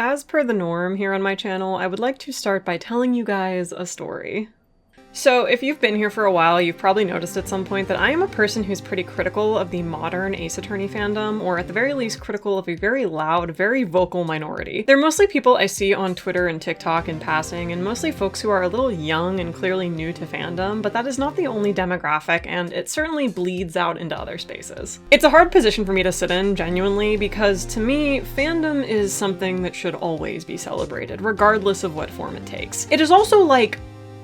As per the norm here on my channel, I would like to start by telling you guys a story. So if you've been here for a while, you've probably noticed at some point that I am a person who's pretty critical of the modern Ace Attorney fandom, or at the very least critical of a very loud, very vocal minority. They're mostly people I see on Twitter and TikTok in passing, and mostly folks who are a little young and clearly new to fandom, but that is not the only demographic, and it certainly bleeds out into other spaces. It's a hard position for me to sit in, genuinely, because to me, fandom is something that should always be celebrated, regardless of what form it takes. It is also like,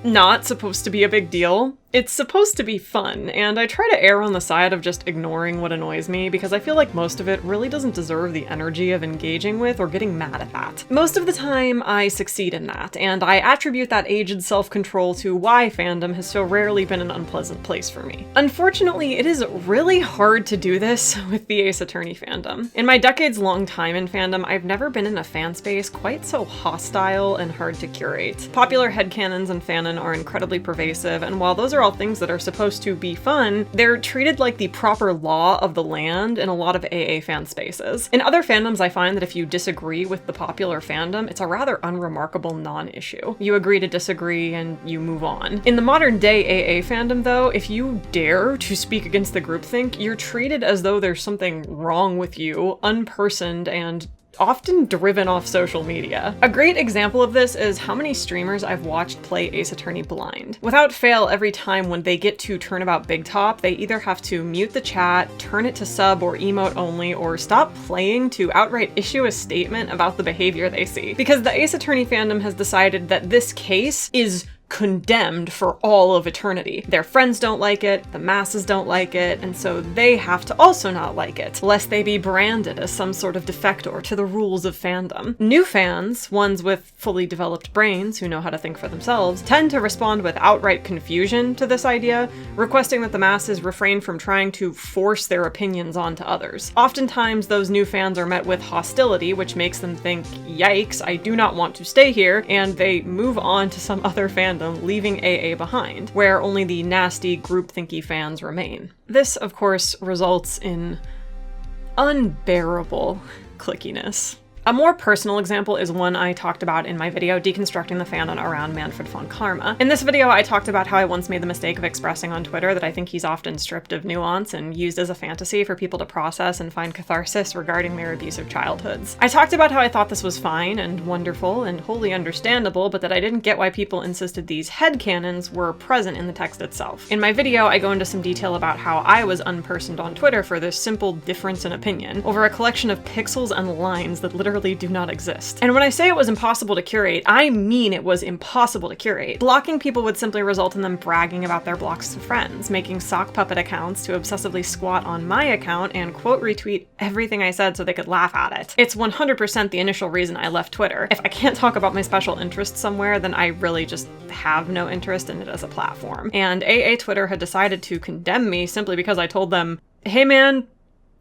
not supposed to be a big deal. It's supposed to be fun, and I try to err on the side of just ignoring what annoys me because I feel like most of it really doesn't deserve the energy of engaging with or getting mad at that. Most of the time, I succeed in that, and I attribute that aged self-control to why fandom has so rarely been an unpleasant place for me. Unfortunately, it is really hard to do this with the Ace Attorney fandom. In my decades-long time in fandom, I've never been in a fan space quite so hostile and hard to curate. Popular headcanons and fanon are incredibly pervasive, and while those are all things that are supposed to be fun, they're treated like the proper law of the land in a lot of AA fan spaces. In other fandoms, I find that if you disagree with the popular fandom, it's a rather unremarkable non-issue. You agree to disagree and you move on. In the modern day AA fandom though, if you dare to speak against the groupthink, you're treated as though there's something wrong with you, unpersoned, and often driven off social media. A great example of this is how many streamers I've watched play Ace Attorney blind. Without fail, every time when they get to Turnabout Big Top, they either have to mute the chat, turn it to sub or emote only, or stop playing to outright issue a statement about the behavior they see. Because the Ace Attorney fandom has decided that this case is condemned for all of eternity. Their friends don't like it, the masses don't like it, and so they have to also not like it, lest they be branded as some sort of defector to the rules of fandom. New fans, ones with fully developed brains who know how to think for themselves, tend to respond with outright confusion to this idea, requesting that the masses refrain from trying to force their opinions onto others. Oftentimes, those new fans are met with hostility, which makes them think, yikes, I do not want to stay here, and they move on to some other fandom, leaving AA behind, where only the nasty, groupthinky fans remain. This, of course, results in unbearable clickiness. A more personal example is one I talked about in my video deconstructing the fanon around Manfred von Karma. In this video, I talked about how I once made the mistake of expressing on Twitter that I think he's often stripped of nuance and used as a fantasy for people to process and find catharsis regarding their abusive childhoods. I talked about how I thought this was fine and wonderful and wholly understandable, but that I didn't get why people insisted these headcanons were present in the text itself. In my video, I go into some detail about how I was unpersoned on Twitter for this simple difference in opinion over a collection of pixels and lines that literally do not exist. And when I say it was impossible to curate, I mean it was impossible to curate. Blocking people would simply result in them bragging about their blocks to friends, making sock puppet accounts to obsessively squat on my account and quote retweet everything I said so they could laugh at it. It's 100% the initial reason I left Twitter. If I can't talk about my special interests somewhere, then I really just have no interest in it as a platform. And AA Twitter had decided to condemn me simply because I told them, hey man,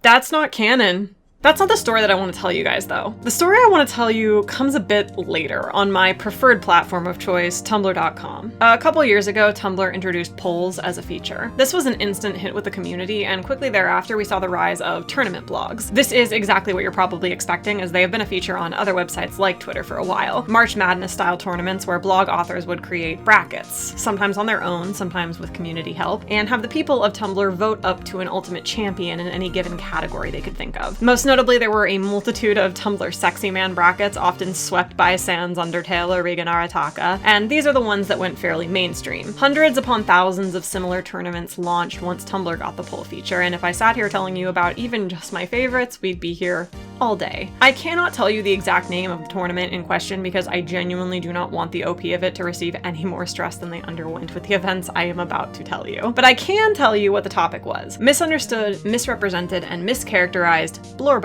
that's not canon. That's not the story that I want to tell you guys, though. The story I want to tell you comes a bit later on my preferred platform of choice, Tumblr.com. A couple years ago, Tumblr introduced polls as a feature. This was an instant hit with the community, and quickly thereafter we saw the rise of tournament blogs. This is exactly what you're probably expecting, as they have been a feature on other websites like Twitter for a while. March Madness-style tournaments where blog authors would create brackets, sometimes on their own, sometimes with community help, and have the people of Tumblr vote up to an ultimate champion in any given category they could think of. Most notably, there were a multitude of Tumblr sexy man brackets, often swept by Sans Undertale or Regan Arataka, and these are the ones that went fairly mainstream. Hundreds upon thousands of similar tournaments launched once Tumblr got the poll feature, and if I sat here telling you about even just my favorites, we'd be here all day. I cannot tell you the exact name of the tournament in question because I genuinely do not want the OP of it to receive any more stress than they underwent with the events I am about to tell you. But I can tell you what the topic was: misunderstood, misrepresented, and mischaracterized blorbos.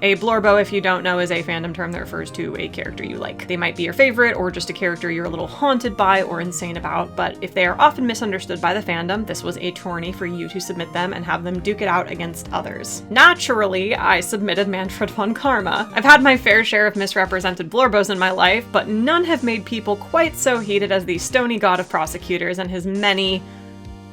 A blorbo, if you don't know, is a fandom term that refers to a character you like. They might be your favorite, or just a character you're a little haunted by or insane about, but if they are often misunderstood by the fandom, this was a tourney for you to submit them and have them duke it out against others. Naturally, I submitted Manfred von Karma. I've had my fair share of misrepresented blorbos in my life, but none have made people quite so heated as the stony god of prosecutors and his many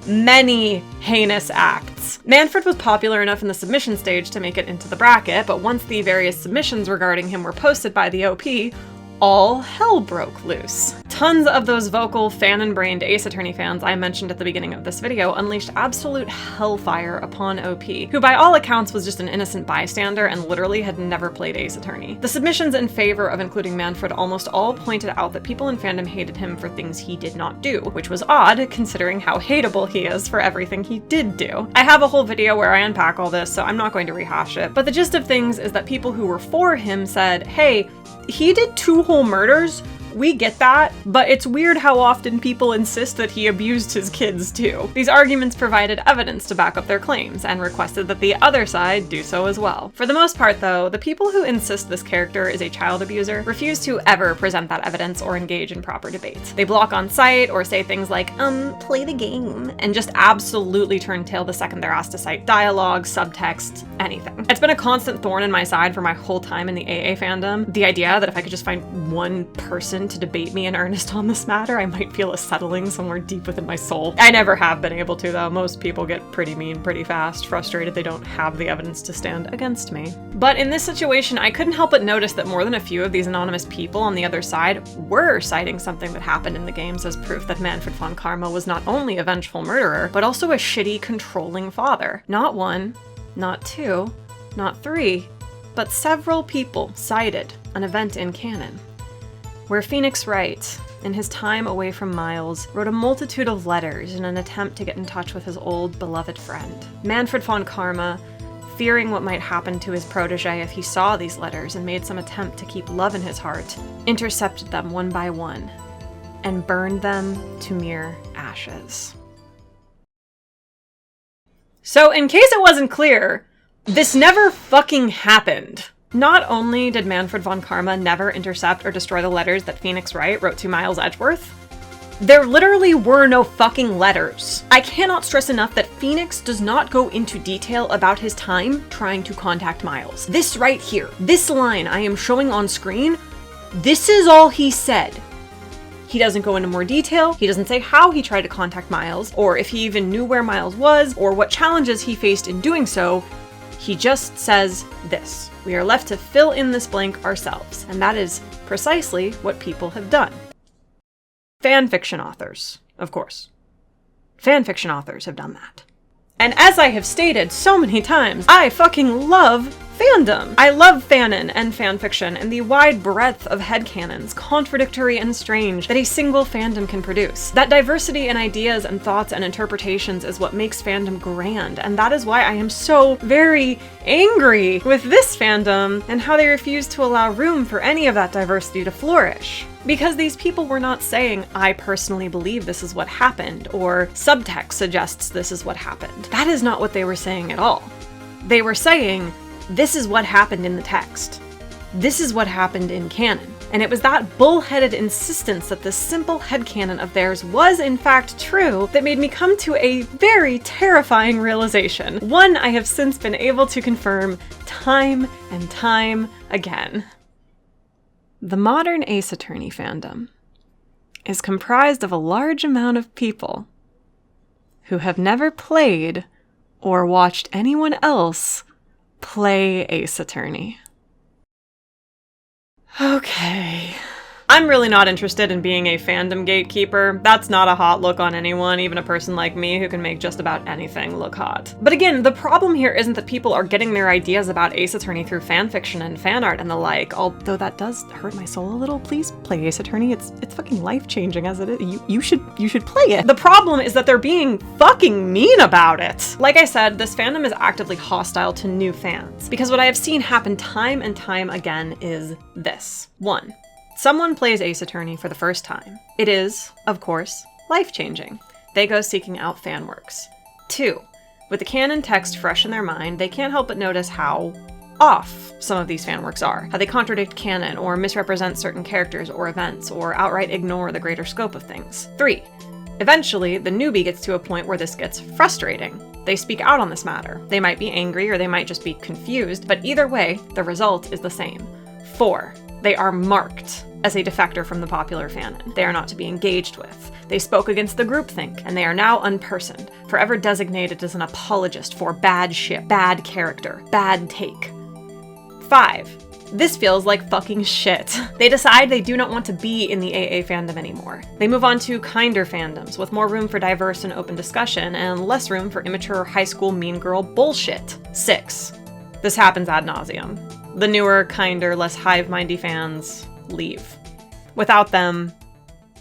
many heinous acts. Manfred was popular enough in the submission stage to make it into the bracket, but once the various submissions regarding him were posted by the OP, all hell broke loose. Tons of those vocal, fan-and-brained Ace Attorney fans I mentioned at the beginning of this video unleashed absolute hellfire upon OP, who by all accounts was just an innocent bystander and literally had never played Ace Attorney. The submissions in favor of including Manfred almost all pointed out that people in fandom hated him for things he did not do, which was odd considering how hateable he is for everything he did do. I have a whole video where I unpack all this, so I'm not going to rehash it, but the gist of things is that people who were for him said, hey, he did 2 whole murders, we get that, but it's weird how often people insist that he abused his kids too. These arguments provided evidence to back up their claims, and requested that the other side do so as well. For the most part though, the people who insist this character is a child abuser refuse to ever present that evidence or engage in proper debate. They block on sight or say things like, play the game, and just absolutely turn tail the second they're asked to cite dialogue, subtext, anything. It's been a constant thorn in my side for my whole time in the AA fandom, the idea that if I could just find one person to debate me in earnest on this matter, I might feel a settling somewhere deep within my soul. I never have been able to though. Most people get pretty mean pretty fast, frustrated they don't have the evidence to stand against me. But in this situation, I couldn't help but notice that more than a few of these anonymous people on the other side were citing something that happened in the games as proof that Manfred von Karma was not only a vengeful murderer, but also a shitty, controlling father. Not 1, not 2, not 3, but several people cited an event in canon where Phoenix Wright, in his time away from Miles, wrote a multitude of letters in an attempt to get in touch with his old beloved friend. Manfred von Karma, fearing what might happen to his protege if he saw these letters and made some attempt to keep love in his heart, intercepted them one by one and burned them to mere ashes. So in case it wasn't clear, this never fucking happened. Not only did Manfred von Karma never intercept or destroy the letters that Phoenix Wright wrote to Miles Edgeworth, there literally were no fucking letters. I cannot stress enough that Phoenix does not go into detail about his time trying to contact Miles. This right here, this line I am showing on screen, this is all he said. He doesn't go into more detail, he doesn't say how he tried to contact Miles, or if he even knew where Miles was, or what challenges he faced in doing so. He just says this. We are left to fill in this blank ourselves, and that is precisely what people have done. Fanfiction authors, of course. Fanfiction authors have done that. And as I have stated so many times, I fucking love fandom. I love fanon and fanfiction and the wide breadth of headcanons, contradictory and strange, that a single fandom can produce. That diversity in ideas and thoughts and interpretations is what makes fandom grand, and that is why I am so very angry with this fandom and how they refuse to allow room for any of that diversity to flourish. Because these people were not saying, I personally believe this is what happened, or subtext suggests this is what happened. That is not what they were saying at all. They were saying, this is what happened in the text. This is what happened in canon. And it was that bullheaded insistence that this simple headcanon of theirs was in fact true that made me come to a very terrifying realization. One I have since been able to confirm time and time again. The modern Ace Attorney fandom is comprised of a large amount of people who have never played or watched anyone else play Ace Attorney. Okay. I'm really not interested in being a fandom gatekeeper. That's not a hot look on anyone, even a person like me who can make just about anything look hot. But again, the problem here isn't that people are getting their ideas about Ace Attorney through fanfiction and fan art and the like, although that does hurt my soul a little. Please play Ace Attorney. It's fucking life-changing as it is. You should play it. The problem is that they're being fucking mean about it. Like I said, this fandom is actively hostile to new fans, because what I have seen happen time and time again is this. 1. Someone plays Ace Attorney for the first time. It is, of course, life-changing. They go seeking out fan works. 2. With the canon text fresh in their mind, they can't help but notice how off some of these fan works are, how they contradict canon or misrepresent certain characters or events, or outright ignore the greater scope of things. 3. Eventually, the newbie gets to a point where this gets frustrating. They speak out on this matter. They might be angry or they might just be confused, but either way, the result is the same. 4. They are marked as a defector from the popular fanon. They are not to be engaged with. They spoke against the groupthink, and they are now unpersoned, forever designated as an apologist for bad shit, bad character, bad take. 5. This feels like fucking shit. They decide they do not want to be in the AA fandom anymore. They move on to kinder fandoms, with more room for diverse and open discussion, and less room for immature high school mean girl bullshit. 6. This happens ad nauseum. The newer, kinder, less hive-mindy fans leave. Without them,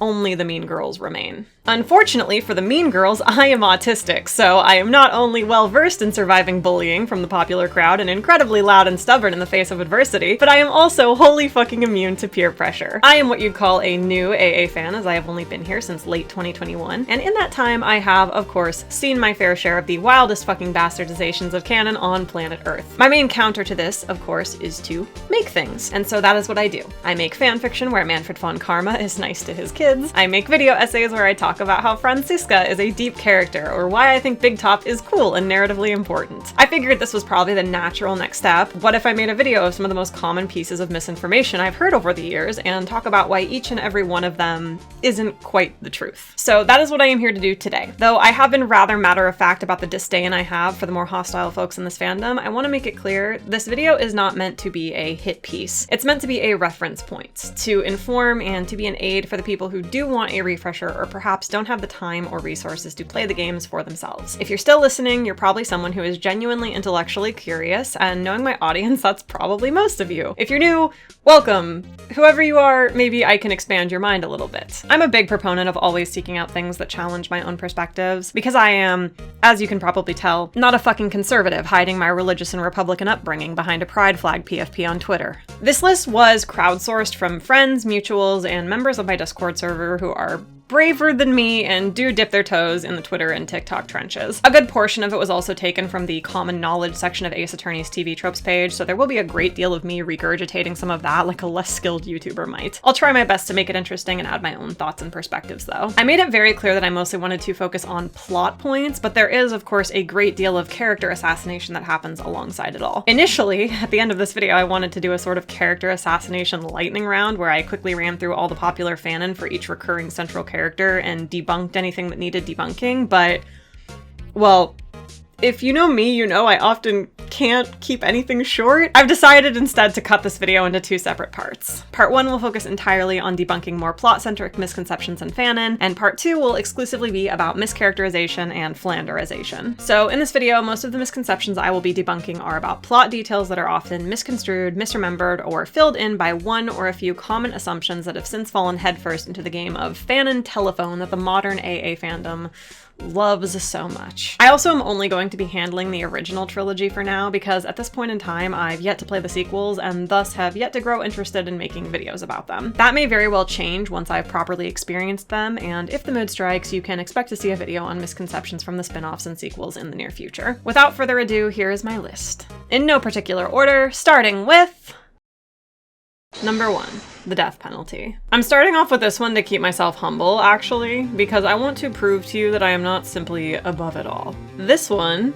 only the mean girls remain. Unfortunately for the mean girls, I am autistic, so I am not only well-versed in surviving bullying from the popular crowd and incredibly loud and stubborn in the face of adversity, but I am also wholly fucking immune to peer pressure. I am what you'd call a new AA fan, as I have only been here since late 2021, and in that time I have, of course, seen my fair share of the wildest fucking bastardizations of canon on planet Earth. My main counter to this, of course, is to make things, and so that is what I do. I make fanfiction where Manfred von Karma is nice to his kids. I make video essays where I talk about how Franziska is a deep character, or why I think Big Top is cool and narratively important. I figured this was probably the natural next step. What if I made a video of some of the most common pieces of misinformation I've heard over the years, and talk about why each and every one of them isn't quite the truth? So that is what I am here to do today. Though I have been rather matter-of-fact about the disdain I have for the more hostile folks in this fandom, I want to make it clear this video is not meant to be a hit piece. It's meant to be a reference point, to inform and to be an aid for the people who do want a refresher or perhaps don't have the time or resources to play the games for themselves. If you're still listening, you're probably someone who is genuinely intellectually curious, and knowing my audience, that's probably most of you. If you're new, welcome. Whoever you are, maybe I can expand your mind a little bit. I'm a big proponent of always seeking out things that challenge my own perspectives, because I am, as you can probably tell, not a fucking conservative hiding my religious and Republican upbringing behind a pride flag PFP on Twitter. This list was crowdsourced from friends, mutuals, and members of my Discord server who are braver than me and do dip their toes in the Twitter and TikTok trenches. A good portion of it was also taken from the common knowledge section of Ace Attorney's TV tropes page, so there will be a great deal of me regurgitating some of that like a less skilled YouTuber might. I'll try my best to make it interesting and add my own thoughts and perspectives though. I made it very clear that I mostly wanted to focus on plot points, but there is of course a great deal of character assassination that happens alongside it all. Initially, at the end of this video, I wanted to do a sort of character assassination lightning round where I quickly ran through all the popular fanon for each recurring central character and debunked anything that needed debunking, but, well, if you know me, you know I often can't keep anything short. I've decided instead to cut this video into 2 separate parts. Part 1 will focus entirely on debunking more plot-centric misconceptions and fanon, and Part 2 will exclusively be about mischaracterization and flanderization. So in this video, most of the misconceptions I will be debunking are about plot details that are often misconstrued, misremembered, or filled in by one or a few common assumptions that have since fallen headfirst into the game of fanon telephone that the modern AA fandom loves so much. I also am only going to be handling the original trilogy for now because at this point in time I've yet to play the sequels and thus have yet to grow interested in making videos about them. That may very well change once I've properly experienced them, and if the mood strikes, you can expect to see a video on misconceptions from the spin-offs and sequels in the near future. Without further ado, here is my list. In no particular order, starting with number 1. The death penalty. I'm starting off with this one to keep myself humble, actually, because I want to prove to you that I am not simply above it all. This one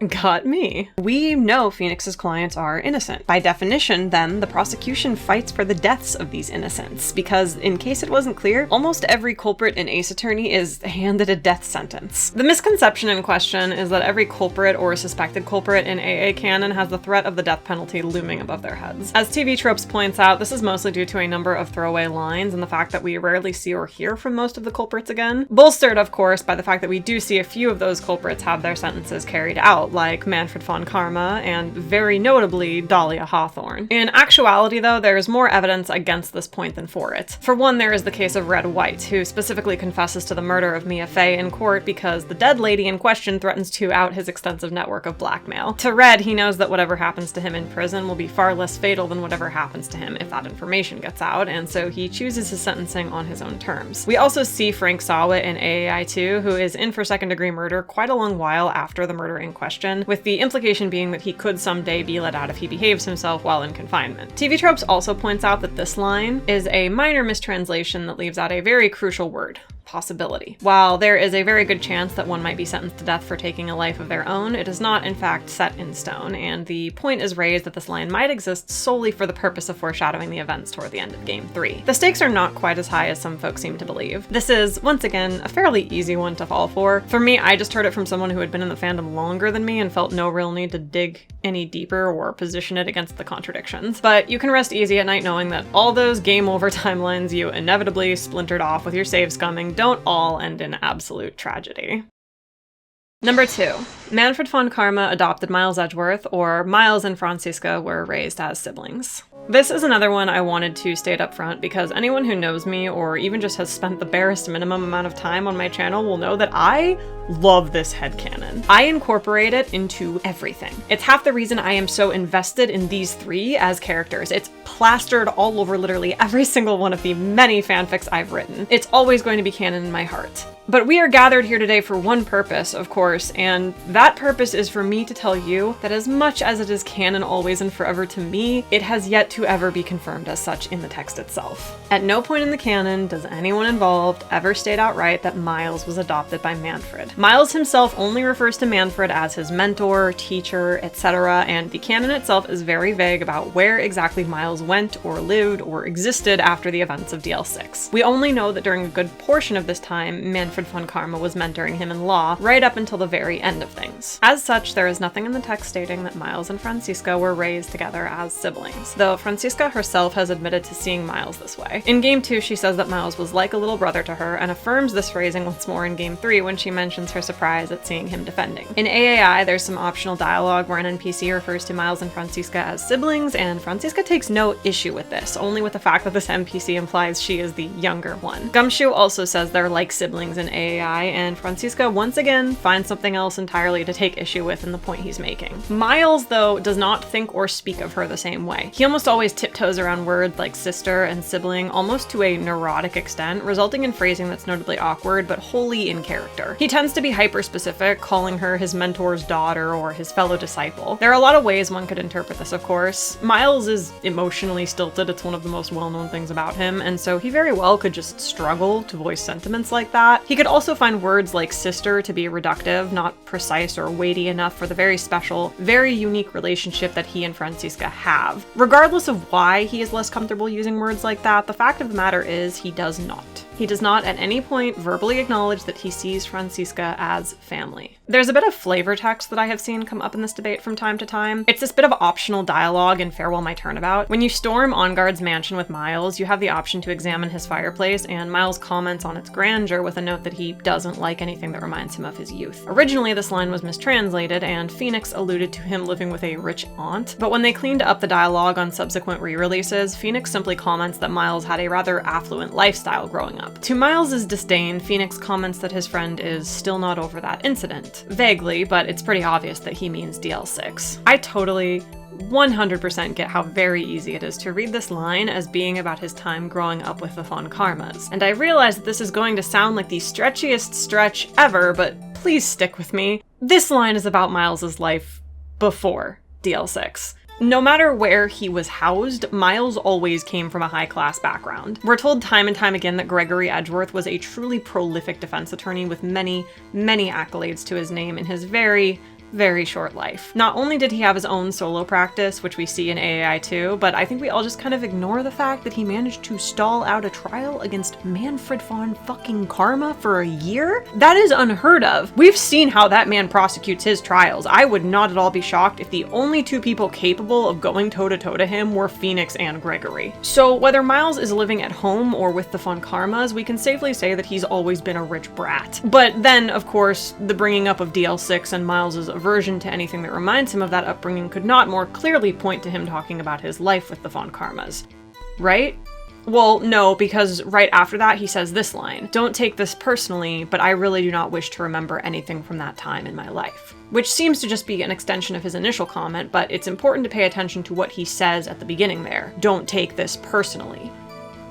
got me. We know Phoenix's clients are innocent. By definition, then, the prosecution fights for the deaths of these innocents, because in case it wasn't clear, almost every culprit in Ace Attorney is handed a death sentence. The misconception in question is that every culprit or suspected culprit in AA canon has the threat of the death penalty looming above their heads. As TV Tropes points out, this is mostly due to a number of throwaway lines and the fact that we rarely see or hear from most of the culprits again, bolstered, of course, by the fact that we do see a few of those culprits have their sentences carried out, like Manfred von Karma and, very notably, Dahlia Hawthorne. In actuality, though, there is more evidence against this point than for it. For one, there is the case of Red White, who specifically confesses to the murder of Mia Fey in court because the dead lady in question threatens to out his extensive network of blackmail. To Red, he knows that whatever happens to him in prison will be far less fatal than whatever happens to him if that information gets out, and so he chooses his sentencing on his own terms. We also see Frank Sawit in AAI 2, who is in for second-degree murder quite a long while after the murder in question, with the implication being that he could someday be let out if he behaves himself while in confinement. TV Tropes also points out that this line is a minor mistranslation that leaves out a very crucial word: possibility. While there is a very good chance that one might be sentenced to death for taking a life of their own, it is not in fact set in stone, and the point is raised that this line might exist solely for the purpose of foreshadowing the events toward the end of Game 3. The stakes are not quite as high as some folks seem to believe. This is, once again, a fairly easy one to fall for. For me, I just heard it from someone who had been in the fandom longer than me and felt no real need to dig any deeper or position it against the contradictions. But you can rest easy at night knowing that all those game over timelines you inevitably splintered off with your save scumming don't all end in absolute tragedy. Number 2. Manfred von Karma adopted Miles Edgeworth, or Miles and Franziska were raised as siblings. This is another one I wanted to state up front because anyone who knows me or even just has spent the barest minimum amount of time on my channel will know that I love this headcanon. I incorporate it into everything. It's half the reason I am so invested in these three as characters. It's plastered all over literally every single one of the many fanfics I've written. It's always going to be canon in my heart. But we are gathered here today for one purpose, of course, and that purpose is for me to tell you that as much as it is canon always and forever to me, it has yet to ever be confirmed as such in the text itself. At no point in the canon does anyone involved ever state outright that Miles was adopted by Manfred. Miles himself only refers to Manfred as his mentor, teacher, etc., and the canon itself is very vague about where exactly Miles went or lived or existed after the events of DL6. We only know that during a good portion of this time, Manfred von Karma was mentoring him in law, right up until the very end of things. As such, there is nothing in the text stating that Miles and Franziska were raised together as siblings, though Franziska herself has admitted to seeing Miles this way. In Game 2, she says that Miles was like a little brother to her, and affirms this phrasing once more in Game 3 when she mentions her surprise at seeing him defending. In AAI, there's some optional dialogue where an NPC refers to Miles and Franziska as siblings, and Franziska takes no issue with this, only with the fact that this NPC implies she is the younger one. Gumshoe also says they're like siblings in AAI, and Franziska once again finds something else entirely to take issue with in the point he's making. Miles, though, does not think or speak of her the same way. He almost always tiptoes around words like sister and sibling almost to a neurotic extent, resulting in phrasing that's notably awkward but wholly in character. He tends to be hyper-specific, calling her his mentor's daughter or his fellow disciple. There are a lot of ways one could interpret this, of course. Miles is emotionally stilted, it's one of the most well-known things about him, and so he very well could just struggle to voice sentiments like that. He could also find words like sister to be reductive, not precise or weighty enough for the very special, very unique relationship that he and Franziska have. Regardless of why he is less comfortable using words like that, the fact of the matter is he does not. He does not at any point verbally acknowledge that he sees Franziska as family. There's a bit of flavor text that I have seen come up in this debate from time to time. It's this bit of optional dialogue in Farewell My Turnabout. When you storm Onguard's mansion with Miles, you have the option to examine his fireplace, and Miles comments on its grandeur with a note that he doesn't like anything that reminds him of his youth. Originally, this line was mistranslated, and Phoenix alluded to him living with a rich aunt, but when they cleaned up the dialogue on subsequent re-releases, Phoenix simply comments that Miles had a rather affluent lifestyle growing up. To Miles's disdain, Phoenix comments that his friend is still not over that incident. Vaguely, but it's pretty obvious that he means DL6. I totally 100% get how very easy it is to read this line as being about his time growing up with the von Karmas. And I realize that this is going to sound like the stretchiest stretch ever, but please stick with me. This line is about Miles's life before DL6. No matter where he was housed, Miles always came from a high-class background. We're told time and time again that Gregory Edgeworth was a truly prolific defense attorney with many, many accolades to his name in his very short life. Not only did he have his own solo practice, which we see in AAI too, but I think we all just kind of ignore the fact that he managed to stall out a trial against Manfred von fucking Karma for a year? That is unheard of. We've seen how that man prosecutes his trials. I would not at all be shocked if the only two people capable of going toe-to-toe to him were Phoenix and Gregory. So whether Miles is living at home or with the von Karmas, we can safely say that he's always been a rich brat. But then, of course, the bringing up of DL6 and Miles's aversion to anything that reminds him of that upbringing could not more clearly point to him talking about his life with the von Karmas. Right? Well, no, because right after that he says this line, "Don't take this personally, but I really do not wish to remember anything from that time in my life." Which seems to just be an extension of his initial comment, but it's important to pay attention to what he says at the beginning there. Don't take this personally.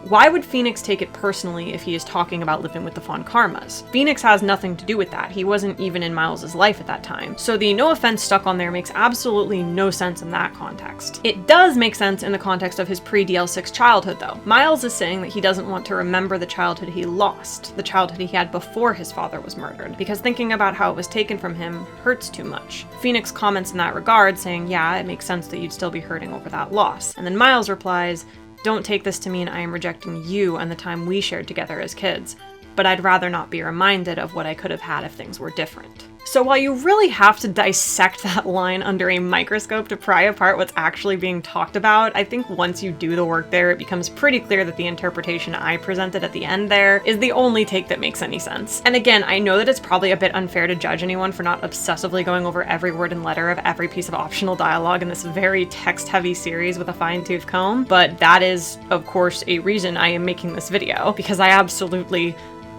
Why would Phoenix take it personally if he is talking about living with the FranMayas? Phoenix has nothing to do with that. He wasn't even in Miles' life at that time. So the no offense stuck on there makes absolutely no sense in that context. It does make sense in the context of his pre-DL6 childhood though. Miles is saying that he doesn't want to remember the childhood he lost, the childhood he had before his father was murdered, because thinking about how it was taken from him hurts too much. Phoenix comments in that regard, saying, yeah, it makes sense that you'd still be hurting over that loss. And then Miles replies, don't take this to mean I am rejecting you and the time we shared together as kids, but I'd rather not be reminded of what I could have had if things were different. So while you really have to dissect that line under a microscope to pry apart what's actually being talked about, I think once you do the work there, it becomes pretty clear that the interpretation I presented at the end there is the only take that makes any sense. And again, I know that it's probably a bit unfair to judge anyone for not obsessively going over every word and letter of every piece of optional dialogue in this very text-heavy series with a fine-tooth comb, but that is, of course, a reason I am making this video, because I absolutely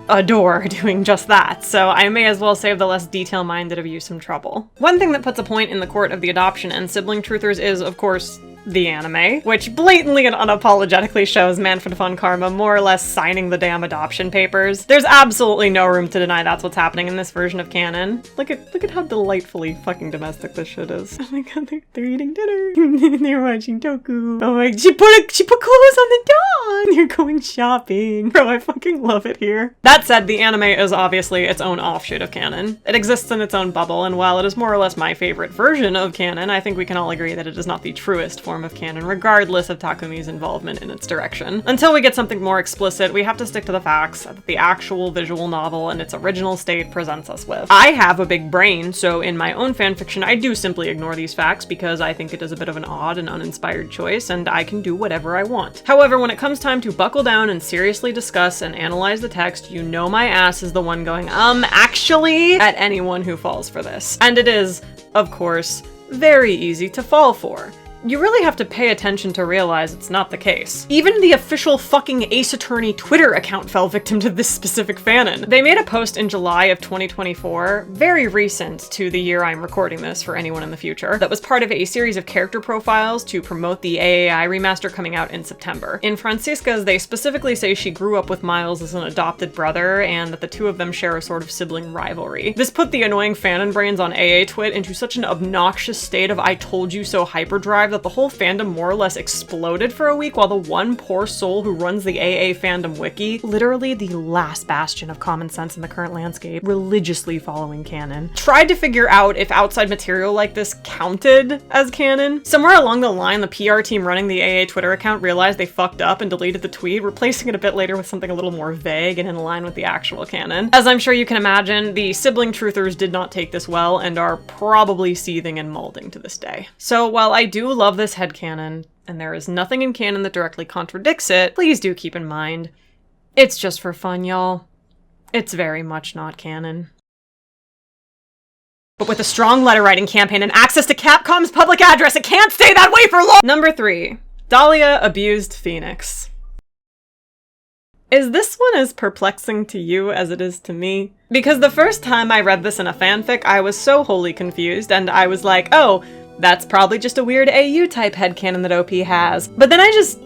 adore doing just that, so I may as well save the less detail-minded of you some trouble. One thing that puts a point in the court of the adoption and sibling truthers is, of course, the anime, which blatantly and unapologetically shows Manfred von Karma more or less signing the damn adoption papers. There's absolutely no room to deny that's what's happening in this version of canon. Look at how delightfully fucking domestic this shit is. Oh my god, they're eating dinner. They're watching Toku. Oh my, she put clothes on the dog. They're going shopping. Bro, I fucking love it here. That said, the anime is obviously its own offshoot of canon. It exists in its own bubble, and while it is more or less my favorite version of canon, I think we can all agree that it is not the truest form of canon, regardless of Takumi's involvement in its direction. Until we get something more explicit, we have to stick to the facts that the actual visual novel in its original state presents us with. I have a big brain, so in my own fanfiction, I do simply ignore these facts because I think it is a bit of an odd and uninspired choice, and I can do whatever I want. However, when it comes time to buckle down and seriously discuss and analyze the text, you know my ass is the one going, actually, at anyone who falls for this. And it is, of course, very easy to fall for. You really have to pay attention to realize it's not the case. Even the official fucking Ace Attorney Twitter account fell victim to this specific fanon. They made a post in July of 2024, very recent to the year I'm recording this for anyone in the future, that was part of a series of character profiles to promote the AAI remaster coming out in September. In Francisca's, they specifically say she grew up with Miles as an adopted brother and that the two of them share a sort of sibling rivalry. This put the annoying fanon brains on AA Twit into such an obnoxious state of I told you so hyperdrive that the whole fandom more or less exploded for a week, while the one poor soul who runs the AA fandom wiki, literally the last bastion of common sense in the current landscape, religiously following canon, tried to figure out if outside material like this counted as canon. Somewhere along the line, the PR team running the AA Twitter account realized they fucked up and deleted the tweet, replacing it a bit later with something a little more vague and in line with the actual canon. As I'm sure you can imagine, the sibling truthers did not take this well and are probably seething and molding to this day. So while I do love this headcanon, and there is nothing in canon that directly contradicts it, please do keep in mind, it's just for fun, y'all. It's very much not canon. But with a strong letter writing campaign and access to Capcom's public address, it can't stay that way for long! Number 3. Dahlia abused Phoenix. Is this one as perplexing to you as it is to me? Because the first time I read this in a fanfic, I was so wholly confused, and I was like, oh, that's probably just a weird AU-type headcanon that OP has. But then I just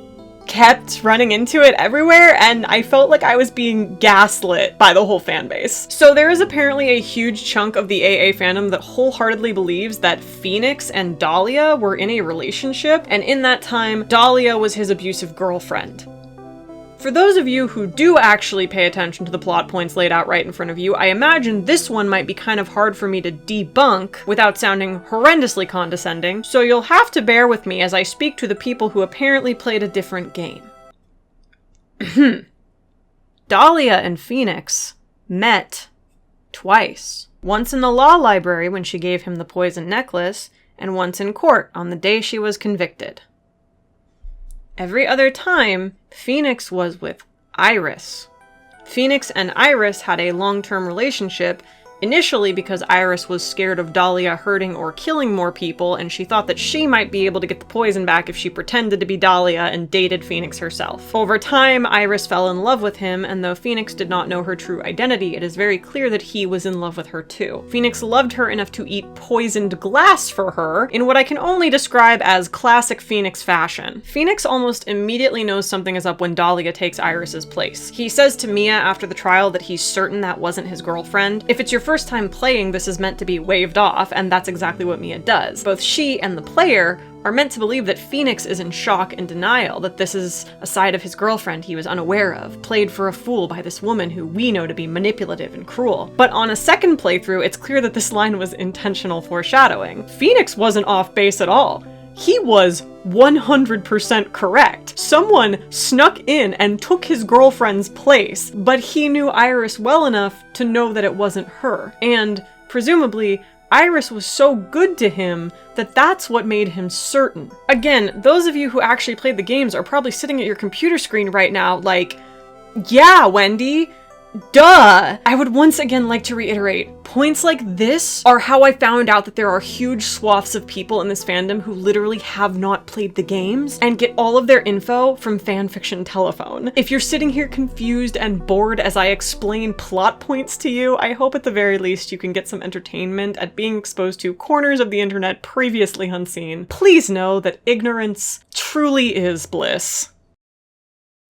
kept running into it everywhere, and I felt like I was being gaslit by the whole fanbase. So there is apparently a huge chunk of the AA fandom that wholeheartedly believes that Phoenix and Dahlia were in a relationship, and in that time, Dahlia was his abusive girlfriend. For those of you who do actually pay attention to the plot points laid out right in front of you, I imagine this one might be kind of hard for me to debunk without sounding horrendously condescending, so you'll have to bear with me as I speak to the people who apparently played a different game. Dahlia and Phoenix met twice. Once in the law library when she gave him the poison necklace, and once in court on the day she was convicted. Every other time, Phoenix was with Iris. Phoenix and Iris had a long-term relationship, Initially because Iris was scared of Dahlia hurting or killing more people, and she thought that she might be able to get the poison back if she pretended to be Dahlia and dated Phoenix herself. Over time, Iris fell in love with him, and though Phoenix did not know her true identity, it is very clear that he was in love with her too. Phoenix loved her enough to eat poisoned glass for her, in what I can only describe as classic Phoenix fashion. Phoenix almost immediately knows something is up when Dahlia takes Iris's place. He says to Mia after the trial that he's certain that wasn't his girlfriend. If it's your first time playing, this is meant to be waved off, and that's exactly what Mia does. Both she and the player are meant to believe that Phoenix is in shock and denial, that this is a side of his girlfriend he was unaware of, played for a fool by this woman who we know to be manipulative and cruel. But on a second playthrough, it's clear that this line was intentional foreshadowing. Phoenix wasn't off base at all. He was 100% correct. Someone snuck in and took his girlfriend's place, but he knew Iris well enough to know that it wasn't her. And, presumably, Iris was so good to him that that's what made him certain. Again, those of you who actually played the games are probably sitting at your computer screen right now like, yeah, Wendy, duh! I would once again like to reiterate, points like this are how I found out that there are huge swaths of people in this fandom who literally have not played the games and get all of their info from fanfiction telephone. If you're sitting here confused and bored as I explain plot points to you, I hope at the very least you can get some entertainment at being exposed to corners of the internet previously unseen. Please know that ignorance truly is bliss.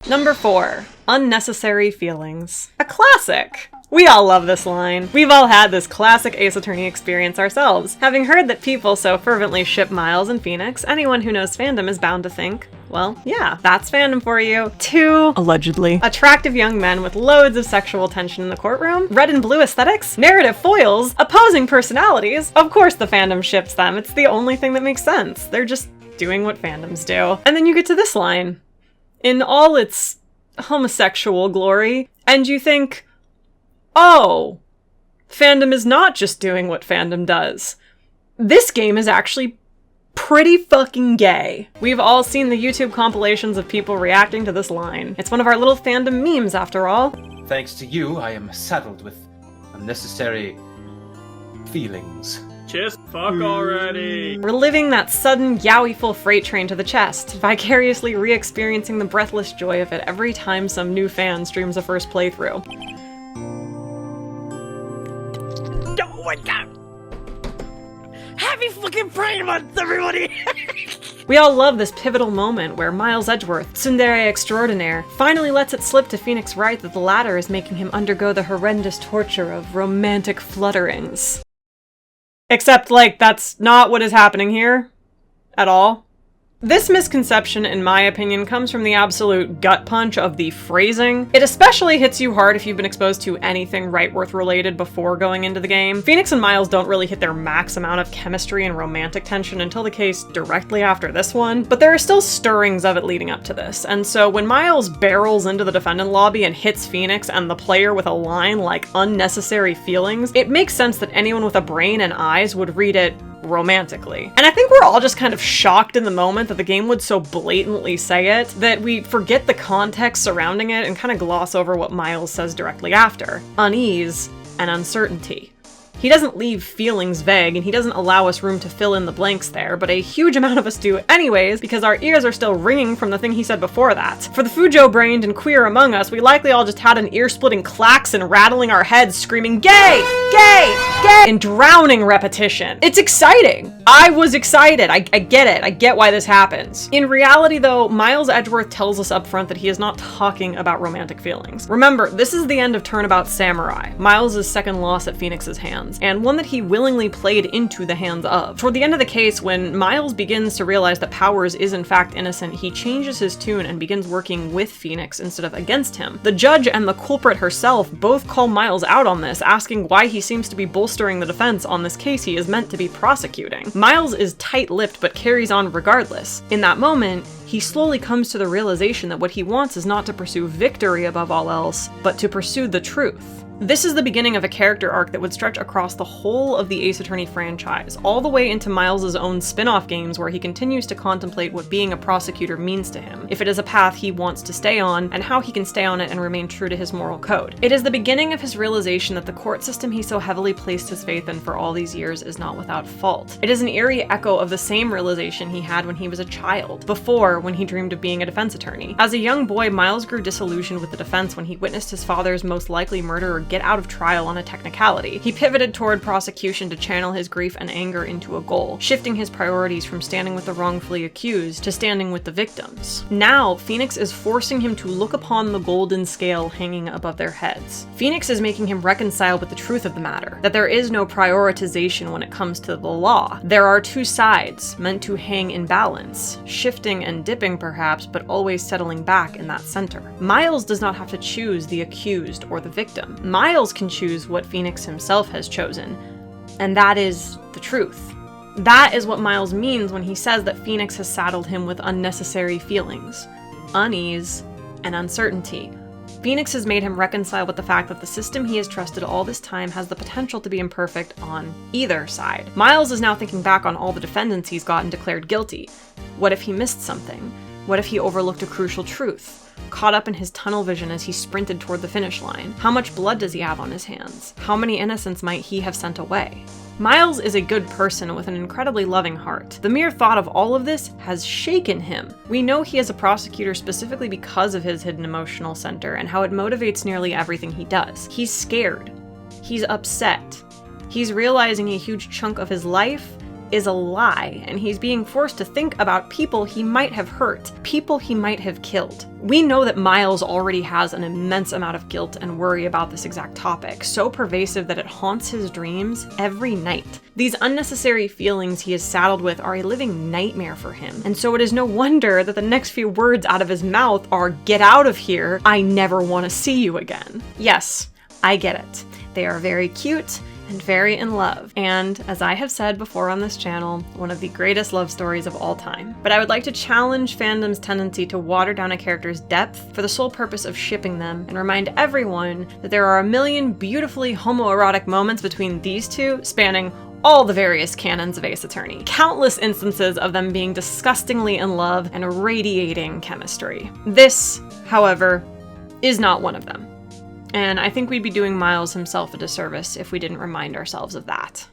Number 4. Unnecessary feelings. A classic! We all love this line. We've all had this classic Ace Attorney experience ourselves. Having heard that people so fervently ship Miles and Phoenix, anyone who knows fandom is bound to think, well, yeah, that's fandom for you. 2, allegedly, attractive young men with loads of sexual tension in the courtroom, red and blue aesthetics, narrative foils, opposing personalities. Of course the fandom ships them. It's the only thing that makes sense. They're just doing what fandoms do. And then you get to this line, in all its homosexual glory, and you think, oh, fandom is not just doing what fandom does. This game is actually pretty fucking gay. We've all seen the YouTube compilations of people reacting to this line. It's one of our little fandom memes, after all. Thanks to you, I am saddled with unnecessary feelings. Just fuck already! Reliving that sudden yowie-full freight train to the chest, vicariously re-experiencing the breathless joy of it every time some new fan streams a first playthrough. Oh my god! Happy fucking Pride Month, everybody! We all love this pivotal moment where Miles Edgeworth, tsundere extraordinaire, finally lets it slip to Phoenix Wright that the latter is making him undergo the horrendous torture of romantic flutterings. Except, like, that's not what is happening here. At all. This misconception, in my opinion, comes from the absolute gut punch of the phrasing. It especially hits you hard if you've been exposed to anything Wrightworth related before going into the game. Phoenix and Miles don't really hit their max amount of chemistry and romantic tension until the case directly after this one, but there are still stirrings of it leading up to this, and so when Miles barrels into the defendant lobby and hits Phoenix and the player with a line like unnecessary feelings, it makes sense that anyone with a brain and eyes would read it romantically. And I think we're all just kind of shocked in the moment that the game would so blatantly say it that we forget the context surrounding it and kind of gloss over what Miles says directly after. Unease and uncertainty. He doesn't leave feelings vague, and he doesn't allow us room to fill in the blanks there, but a huge amount of us do anyways, because our ears are still ringing from the thing he said before that. For the Fujo-brained and queer among us, we likely all just had an ear-splitting klaxon rattling our heads, screaming, "Gay! Gay! Gay!" in drowning repetition. It's exciting! I was excited! I get it. I get why this happens. In reality, though, Miles Edgeworth tells us up front that he is not talking about romantic feelings. Remember, this is the end of Turnabout Samurai, Miles' second loss at Phoenix's hands, and one that he willingly played into the hands of. Toward the end of the case, when Miles begins to realize that Powers is in fact innocent, he changes his tune and begins working with Phoenix instead of against him. The judge and the culprit herself both call Miles out on this, asking why he seems to be bolstering the defense on this case he is meant to be prosecuting. Miles is tight-lipped but carries on regardless. In that moment, he slowly comes to the realization that what he wants is not to pursue victory above all else, but to pursue the truth. This is the beginning of a character arc that would stretch across the whole of the Ace Attorney franchise, all the way into Miles' own spin-off games where he continues to contemplate what being a prosecutor means to him, if it is a path he wants to stay on, and how he can stay on it and remain true to his moral code. It is the beginning of his realization that the court system he so heavily placed his faith in for all these years is not without fault. It is an eerie echo of the same realization he had when he was a child, before when he dreamed of being a defense attorney. As a young boy, Miles grew disillusioned with the defense when he witnessed his father's most likely murderer get out of trial on a technicality. He pivoted toward prosecution to channel his grief and anger into a goal, shifting his priorities from standing with the wrongfully accused to standing with the victims. Now, Phoenix is forcing him to look upon the golden scale hanging above their heads. Phoenix is making him reconcile with the truth of the matter, that there is no prioritization when it comes to the law. There are two sides, meant to hang in balance, shifting and dipping perhaps, but always settling back in that center. Miles does not have to choose the accused or the victim. Miles can choose what Phoenix himself has chosen, and that is the truth. That is what Miles means when he says that Phoenix has saddled him with unnecessary feelings, unease, and uncertainty. Phoenix has made him reconcile with the fact that the system he has trusted all this time has the potential to be imperfect on either side. Miles is now thinking back on all the defendants he's gotten declared guilty. What if he missed something? What if he overlooked a crucial truth? Caught up in his tunnel vision as he sprinted toward the finish line. How much blood does he have on his hands? How many innocents might he have sent away? Miles is a good person with an incredibly loving heart. The mere thought of all of this has shaken him. We know he is a prosecutor specifically because of his hidden emotional center and how it motivates nearly everything he does. He's scared. He's upset. He's realizing a huge chunk of his life is a lie, and he's being forced to think about people he might have hurt, people he might have killed. We know that Miles already has an immense amount of guilt and worry about this exact topic, so pervasive that it haunts his dreams every night. These unnecessary feelings he is saddled with are a living nightmare for him, and so it is no wonder that the next few words out of his mouth are, "Get out of here, I never want to see you again." Yes, I get it. They are very cute and very in love, and as I have said before on this channel, one of the greatest love stories of all time. But I would like to challenge fandom's tendency to water down a character's depth for the sole purpose of shipping them, and remind everyone that there are a million beautifully homoerotic moments between these two, spanning all the various canons of Ace Attorney. Countless instances of them being disgustingly in love and radiating chemistry. This, however, is not one of them. And I think we'd be doing Miles himself a disservice if we didn't remind ourselves of that.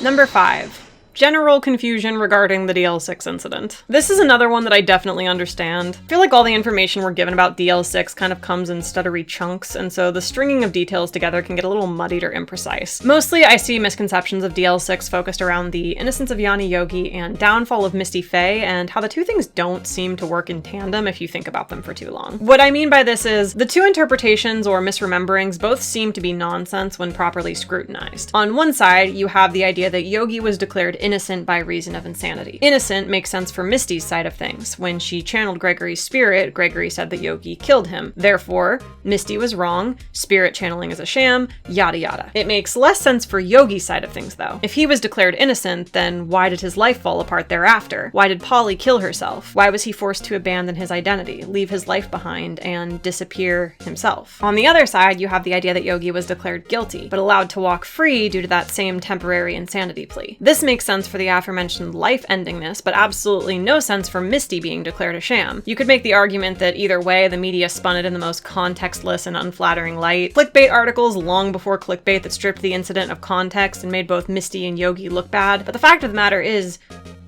Number 5. General confusion regarding the DL6 incident. This is another one that I definitely understand. I feel like all the information we're given about DL6 kind of comes in stuttery chunks, and so the stringing of details together can get a little muddied or imprecise. Mostly, I see misconceptions of DL6 focused around the innocence of Yanni Yogi and downfall of Misty Faye, and how the two things don't seem to work in tandem if you think about them for too long. What I mean by this is, the two interpretations or misrememberings both seem to be nonsense when properly scrutinized. On one side, you have the idea that Yogi was declared innocent by reason of insanity. Innocent makes sense for Misty's side of things. When she channeled Gregory's spirit, Gregory said that Yogi killed him. Therefore, Misty was wrong, spirit channeling is a sham, yada yada. It makes less sense for Yogi's side of things though. If he was declared innocent, then why did his life fall apart thereafter? Why did Polly kill herself? Why was he forced to abandon his identity, leave his life behind, and disappear himself? On the other side, you have the idea that Yogi was declared guilty, but allowed to walk free due to that same temporary insanity plea. This makes sense for the aforementioned life endingness, but absolutely no sense for Misty being declared a sham. You could make the argument that either way, the media spun it in the most contextless and unflattering light. Clickbait articles long before clickbait that stripped the incident of context and made both Misty and Yogi look bad. But the fact of the matter is,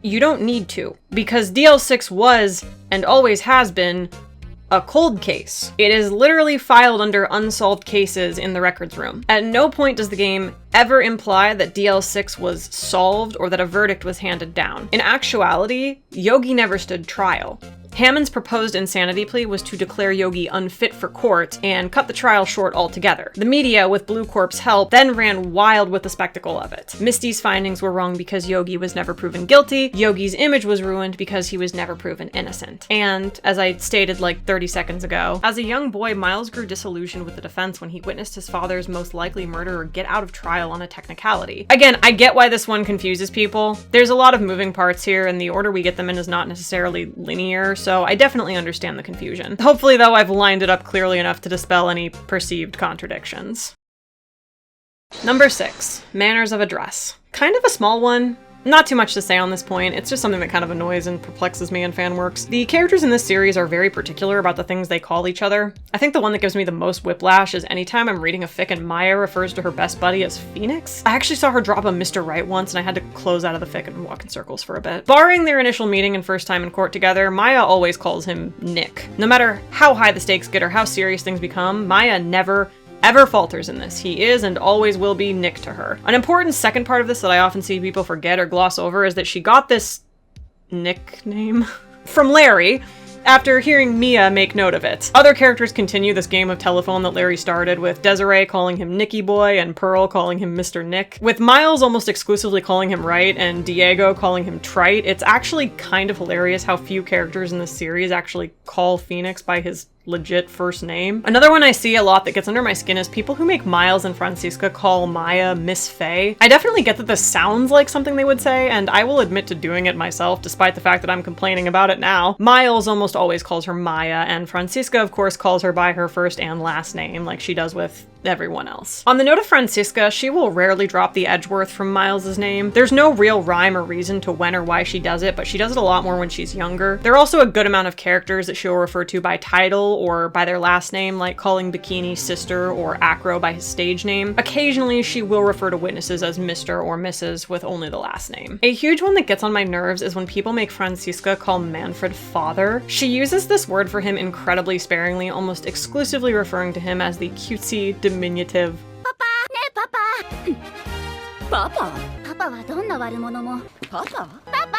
you don't need to, because DL6 was, and always has been, a cold case. It is literally filed under unsolved cases in the records room. At no point does the game ever imply that DL6 was solved or that a verdict was handed down. In actuality, Yogi never stood trial. Hammond's proposed insanity plea was to declare Yogi unfit for court and cut the trial short altogether. The media, with Blue Corp's help, then ran wild with the spectacle of it. Misty's findings were wrong because Yogi was never proven guilty, Yogi's image was ruined because he was never proven innocent. And, as I stated like 30 seconds ago, as a young boy, Miles grew disillusioned with the defense when he witnessed his father's most likely murderer get out of trial on a technicality. Again, I get why this one confuses people. There's a lot of moving parts here, and the order we get them in is not necessarily linear, so I definitely understand the confusion. Hopefully, though, I've lined it up clearly enough to dispel any perceived contradictions. Number 6, manners of address. Kind of a small one. Not too much to say on this point, it's just something that kind of annoys and perplexes me in fanworks. The characters in this series are very particular about the things they call each other. I think the one that gives me the most whiplash is anytime I'm reading a fic and Maya refers to her best buddy as Phoenix. I actually saw her drop a Mr. Right once and I had to close out of the fic and walk in circles for a bit. Barring their initial meeting and first time in court together, Maya always calls him Nick. No matter how high the stakes get or how serious things become, Maya never ever falters in this. He is and always will be Nick to her. An important second part of this that I often see people forget or gloss over is that she got this nickname from Larry after hearing Mia make note of it. Other characters continue this game of telephone that Larry started, with Desiree calling him Nicky Boy and Pearl calling him Mr. Nick. With Miles almost exclusively calling him Right and Diego calling him Trite, it's actually kind of hilarious how few characters in this series actually call Phoenix by his legit first name. Another one I see a lot that gets under my skin is people who make Miles and Francisca call Maya Miss Faye. I definitely get that this sounds like something they would say, and I will admit to doing it myself despite the fact that I'm complaining about it now. Miles almost always calls her Maya, and Francisca of course calls her by her first and last name like she does with everyone else. On the note of Francisca, she will rarely drop the Edgeworth from Miles's name. There's no real rhyme or reason to when or why she does it, but she does it a lot more when she's younger. There are also a good amount of characters that she'll refer to by title or by their last name, like calling Bikini sister or Acro by his stage name. Occasionally, she will refer to witnesses as Mr. or Mrs. with only the last name. A huge one that gets on my nerves is when people make Francisca call Manfred father. She uses this word for him incredibly sparingly, almost exclusively referring to him as the cutesy, diminutive Papa! Ne, Papa! Papa? Papa はどんな悪者も Papa? Papa!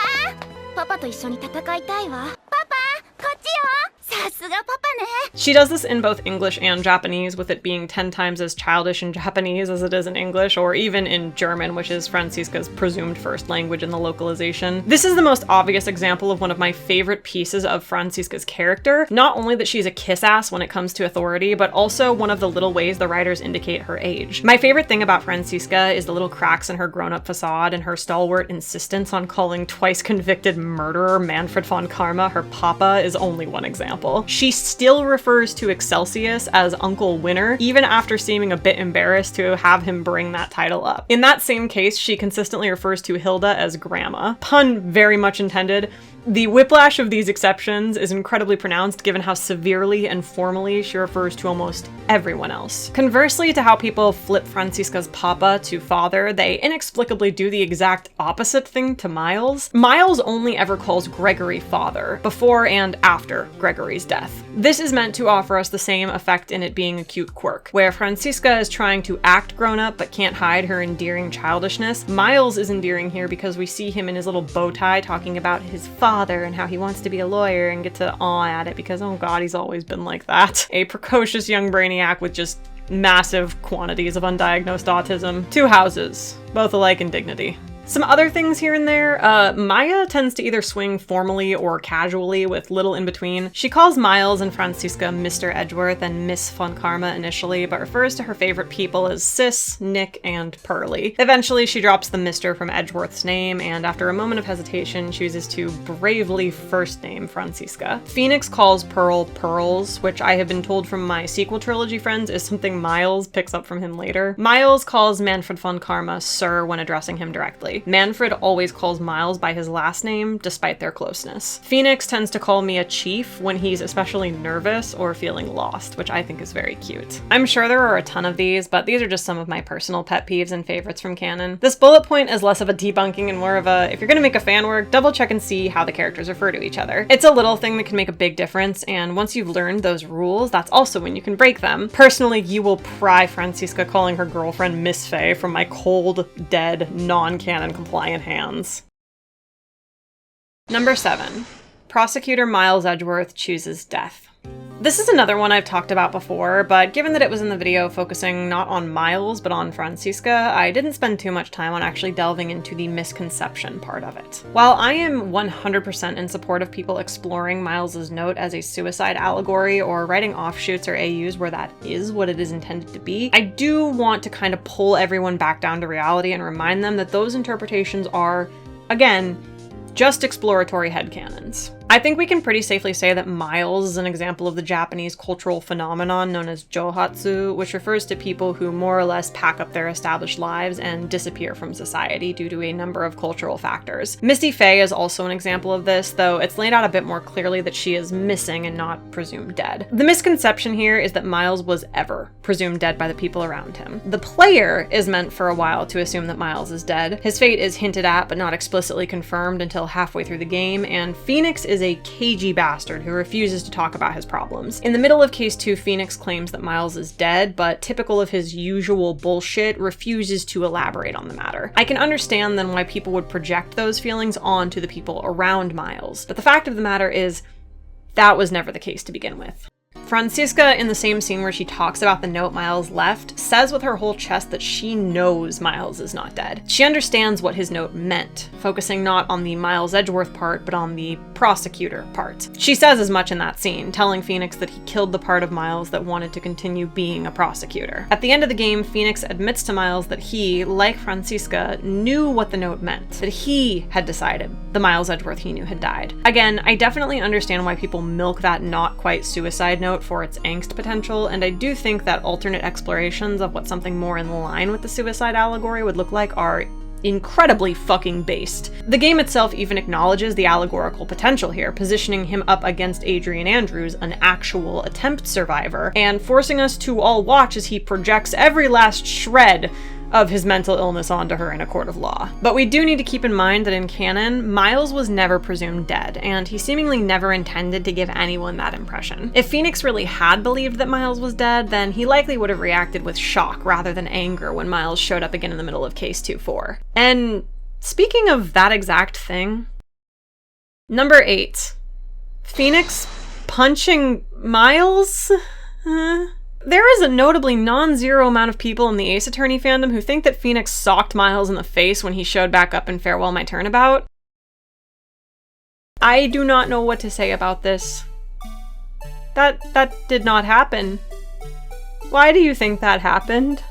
パパと一緒に戦いたいわ Papa! こっちよさすがパパね She does this in both English and Japanese, with it being 10 times as childish in Japanese as it is in English, or even in German, which is Francisca's presumed first language in the localization. This is the most obvious example of one of my favorite pieces of Francisca's character. Not only that she's a kiss-ass when it comes to authority, but also one of the little ways the writers indicate her age. My favorite thing about Francisca is the little cracks in her grown-up facade and her stalwart insistence on calling twice-convicted murderer Manfred von Karma her papa is only one example. She still refers to Excelsius as Uncle Winner, even after seeming a bit embarrassed to have him bring that title up. In that same case, she consistently refers to Hilda as Grandma. Pun very much intended. The whiplash of these exceptions is incredibly pronounced given how severely and formally she refers to almost everyone else. Conversely to how people flip Francisca's papa to father, they inexplicably do the exact opposite thing to Miles. Miles only ever calls Gregory father, before and after Gregory's death. This is meant to offer us the same effect in it being a cute quirk. Where Francisca is trying to act grown up but can't hide her endearing childishness, Miles is endearing here because we see him in his little bow tie talking about his father and how he wants to be a lawyer and get to awe at it because, oh god, he's always been like that. A precocious young brainiac with just massive quantities of undiagnosed autism. Two houses, both alike in dignity. Some other things here and there, Maya tends to either swing formally or casually with little in between. She calls Miles and Francisca Mr. Edgeworth and Miss Von Karma initially, but refers to her favorite people as Sis, Nick, and Pearly. Eventually, she drops the Mr. from Edgeworth's name, and after a moment of hesitation, chooses to bravely first name Francisca. Phoenix calls Pearl Pearls, which I have been told from my sequel trilogy friends is something Miles picks up from him later. Miles calls Manfred Von Karma Sir when addressing him directly. Manfred always calls Miles by his last name, despite their closeness. Phoenix tends to call Mia Chief when he's especially nervous or feeling lost, which I think is very cute. I'm sure there are a ton of these, but these are just some of my personal pet peeves and favorites from canon. This bullet point is less of a debunking and more of a, if you're gonna make a fan work, double check and see how the characters refer to each other. It's a little thing that can make a big difference, and once you've learned those rules, that's also when you can break them. Personally, you will pry Francisca calling her girlfriend Miss Faye from my cold, dead, non-canon compliant hands. Number 7. Prosecutor Miles Edgeworth chooses death. This is another one I've talked about before, but given that it was in the video focusing not on Miles but on Francisca, I didn't spend too much time on actually delving into the misconception part of it. While I am 100% in support of people exploring Miles's note as a suicide allegory or writing offshoots or AUs where that is what it is intended to be, I do want to kind of pull everyone back down to reality and remind them that those interpretations are, again, just exploratory headcanons. I think we can pretty safely say that Miles is an example of the Japanese cultural phenomenon known as johatsu, which refers to people who more or less pack up their established lives and disappear from society due to a number of cultural factors. Misty Faye is also an example of this, though it's laid out a bit more clearly that she is missing and not presumed dead. The misconception here is that Miles was ever presumed dead by the people around him. The player is meant for a while to assume that Miles is dead. His fate is hinted at but not explicitly confirmed until halfway through the game, and Phoenix is a cagey bastard who refuses to talk about his problems. In the middle of Case 2, Phoenix claims that Miles is dead, but typical of his usual bullshit, refuses to elaborate on the matter. I can understand then why people would project those feelings onto the people around Miles, but the fact of the matter is, that was never the case to begin with. Franziska, in the same scene where she talks about the note Miles left, says with her whole chest that she knows Miles is not dead. She understands what his note meant, focusing not on the Miles Edgeworth part, but on the prosecutor part. She says as much in that scene, telling Phoenix that he killed the part of Miles that wanted to continue being a prosecutor. At the end of the game, Phoenix admits to Miles that he, like Franziska, knew what the note meant, that he had decided the Miles Edgeworth he knew had died. Again, I definitely understand why people milk that not quite suicide note for its angst potential, and I do think that alternate explorations of what something more in line with the suicide allegory would look like are incredibly fucking based. The game itself even acknowledges the allegorical potential here, positioning him up against Adrian Andrews, an actual attempt survivor, and forcing us to all watch as he projects every last shred of his mental illness onto her in a court of law. But we do need to keep in mind that in canon, Miles was never presumed dead, and he seemingly never intended to give anyone that impression. If Phoenix really had believed that Miles was dead, then he likely would have reacted with shock rather than anger when Miles showed up again in the middle of Case 2-4. And speaking of that exact thing, number 8. Phoenix punching Miles? There is a notably non-zero amount of people in the Ace Attorney fandom who think that Phoenix socked Miles in the face when he showed back up in Farewell My Turnabout. I do not know what to say about this. That did not happen. Why do you think that happened?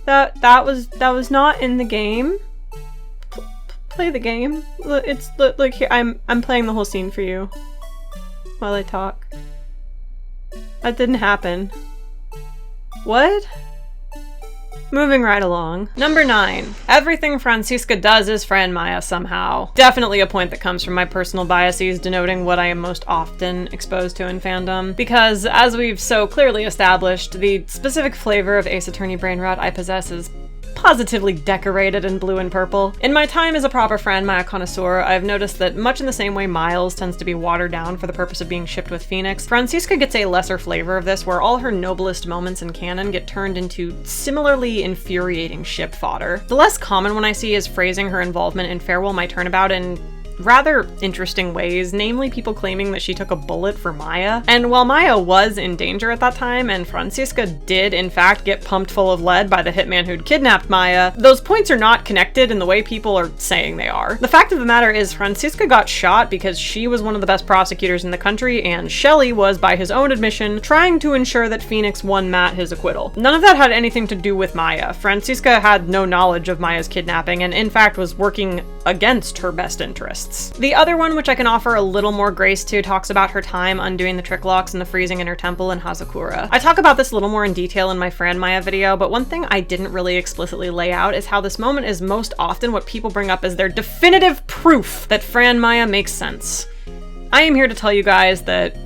That was not in the game. Play the game. Look here. I'm playing the whole scene for you while I talk. That didn't happen. What? Moving right along. Number 9. Everything Franziska does is FranMaya somehow. Definitely a point that comes from my personal biases denoting what I am most often exposed to in fandom, because as we've so clearly established, the specific flavor of Ace Attorney brain rot I possess is positively decorated in blue and purple. In my time as a proper FranMaya connoisseur, I've noticed that much in the same way Miles tends to be watered down for the purpose of being shipped with Phoenix, Franziska gets a lesser flavor of this, where all her noblest moments in canon get turned into similarly infuriating ship fodder. The less common one I see is phrasing her involvement in Farewell My Turnabout in rather interesting ways, namely people claiming that she took a bullet for Maya. And while Maya was in danger at that time, and Franziska did in fact get pumped full of lead by the hitman who'd kidnapped Maya, those points are not connected in the way people are saying they are. The fact of the matter is Franziska got shot because she was one of the best prosecutors in the country, and Shelley was, by his own admission, trying to ensure that Phoenix won Matt his acquittal. None of that had anything to do with Maya. Franziska had no knowledge of Maya's kidnapping, and in fact was working against her best interests. The other one, which I can offer a little more grace to, talks about her time undoing the trick locks and the freezing in her temple in Hazakura. I talk about this a little more in detail in my FranMaya video, but one thing I didn't really explicitly lay out is how this moment is most often what people bring up as their definitive proof that FranMaya makes sense. I am here to tell you guys that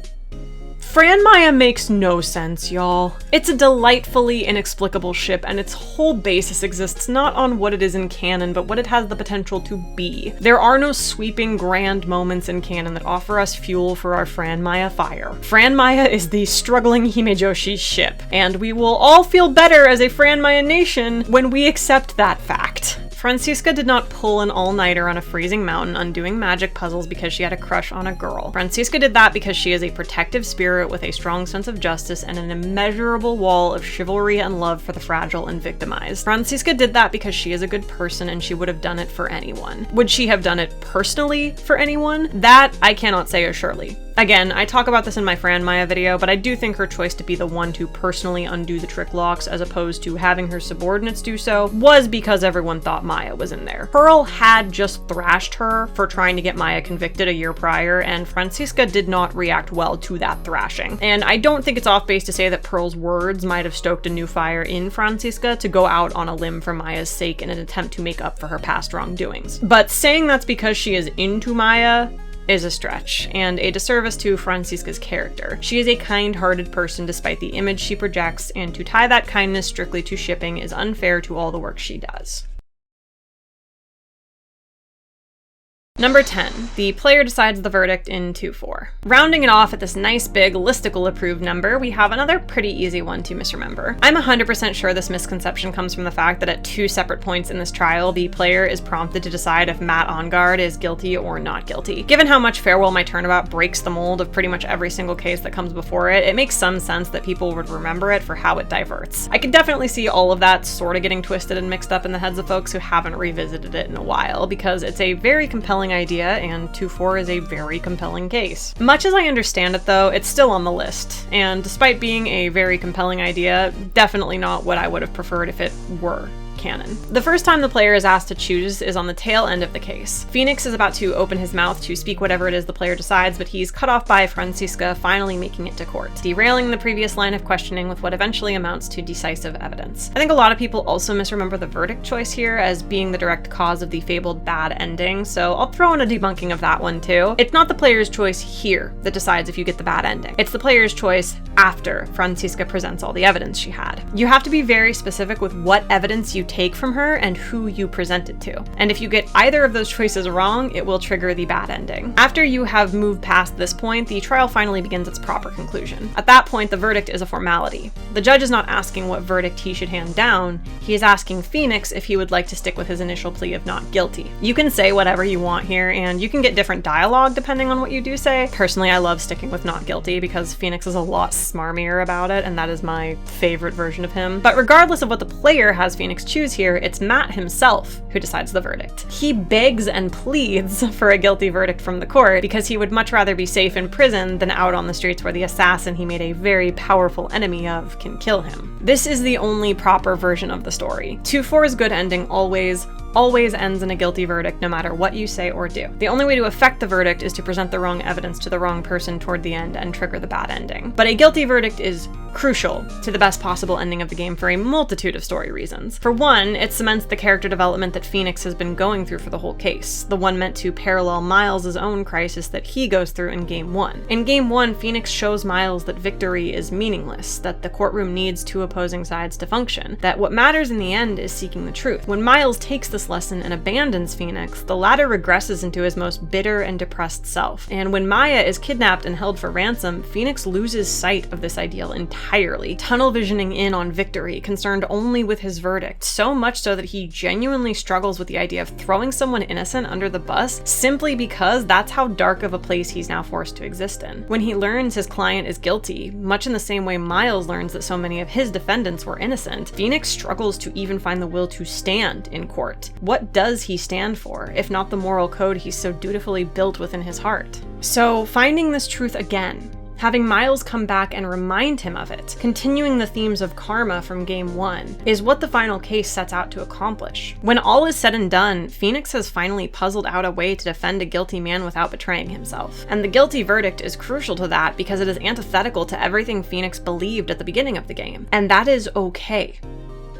FranMaya makes no sense, y'all. It's a delightfully inexplicable ship, and its whole basis exists not on what it is in canon, but what it has the potential to be. There are no sweeping grand moments in canon that offer us fuel for our FranMaya fire. FranMaya is the struggling Himejoshi ship, and we will all feel better as a FranMaya nation when we accept that fact. Franziska did not pull an all-nighter on a freezing mountain undoing magic puzzles because she had a crush on a girl. Franziska did that because she is a protective spirit with a strong sense of justice and an immeasurable wall of chivalry and love for the fragile and victimized. Franziska did that because she is a good person and she would have done it for anyone. Would she have done it personally for anyone? That I cannot say as surely. Again, I talk about this in my FranMaya video, but I do think her choice to be the one to personally undo the trick locks as opposed to having her subordinates do so was because everyone thought Maya was in there. Pearl had just thrashed her for trying to get Maya convicted a year prior, and Franziska did not react well to that thrashing. And I don't think it's off base to say that Pearl's words might have stoked a new fire in Franziska to go out on a limb for Maya's sake in an attempt to make up for her past wrongdoings. But saying that's because she is into Maya is a stretch, and a disservice to Franziska's character. She is a kind-hearted person despite the image she projects, and to tie that kindness strictly to shipping is unfair to all the work she does. Number 10. The player decides the verdict in 2-4. Rounding it off at this nice big listicle approved number, we have another pretty easy one to misremember. I'm 100% sure this misconception comes from the fact that at 2 separate points in this trial, the player is prompted to decide if Matt Ongard is guilty or not guilty. Given how much Farewell My Turnabout breaks the mold of pretty much every single case that comes before it, it makes some sense that people would remember it for how it diverts. I could definitely see all of that sort of getting twisted and mixed up in the heads of folks who haven't revisited it in a while, because it's a very compelling idea, and 2-4 is a very compelling case. Much as I understand it though, it's still on the list, and despite being a very compelling idea, definitely not what I would have preferred if it were canon. The first time the player is asked to choose is on the tail end of the case. Phoenix is about to open his mouth to speak whatever it is the player decides, but he's cut off by Franziska finally making it to court, derailing the previous line of questioning with what eventually amounts to decisive evidence. I think a lot of people also misremember the verdict choice here as being the direct cause of the fabled bad ending, so I'll throw in a debunking of that one too. It's not the player's choice here that decides if you get the bad ending. It's the player's choice after Franziska presents all the evidence she had. You have to be very specific with what evidence you take from her and who you present it to. And if you get either of those choices wrong, it will trigger the bad ending. After you have moved past this point, the trial finally begins its proper conclusion. At that point, the verdict is a formality. The judge is not asking what verdict he should hand down, he is asking Phoenix if he would like to stick with his initial plea of not guilty. You can say whatever you want here, and you can get different dialogue depending on what you do say. Personally, I love sticking with not guilty because Phoenix is a lot smarmier about it, and that is my favorite version of him. But regardless of what the player has Phoenix choose here, it's Matt himself who decides the verdict. He begs and pleads for a guilty verdict from the court because he would much rather be safe in prison than out on the streets where the assassin he made a very powerful enemy of can kill him. This is the only proper version of the story. 2-4's good ending always ends in a guilty verdict no matter what you say or do. The only way to affect the verdict is to present the wrong evidence to the wrong person toward the end and trigger the bad ending. But a guilty verdict is crucial to the best possible ending of the game for a multitude of story reasons. For one, it cements the character development that Phoenix has been going through for the whole case, the one meant to parallel Miles' own crisis that he goes through in Game 1. In Game 1, Phoenix shows Miles that victory is meaningless, that the courtroom needs 2 opposing sides to function, that what matters in the end is seeking the truth. When Miles takes this lesson and abandons Phoenix, the latter regresses into his most bitter and depressed self. And when Maya is kidnapped and held for ransom, Phoenix loses sight of this ideal entirely, tunnel visioning in on victory, concerned only with his verdict, so much so that he genuinely struggles with the idea of throwing someone innocent under the bus simply because that's how dark of a place he's now forced to exist in. When he learns his client is guilty, much in the same way Miles learns that so many of his defendants were innocent, Phoenix struggles to even find the will to stand in court. What does he stand for, if not the moral code he's so dutifully built within his heart? So, finding this truth again, having Miles come back and remind him of it, continuing the themes of karma from Game 1, is what the final case sets out to accomplish. When all is said and done, Phoenix has finally puzzled out a way to defend a guilty man without betraying himself. And the guilty verdict is crucial to that because it is antithetical to everything Phoenix believed at the beginning of the game. And that is okay.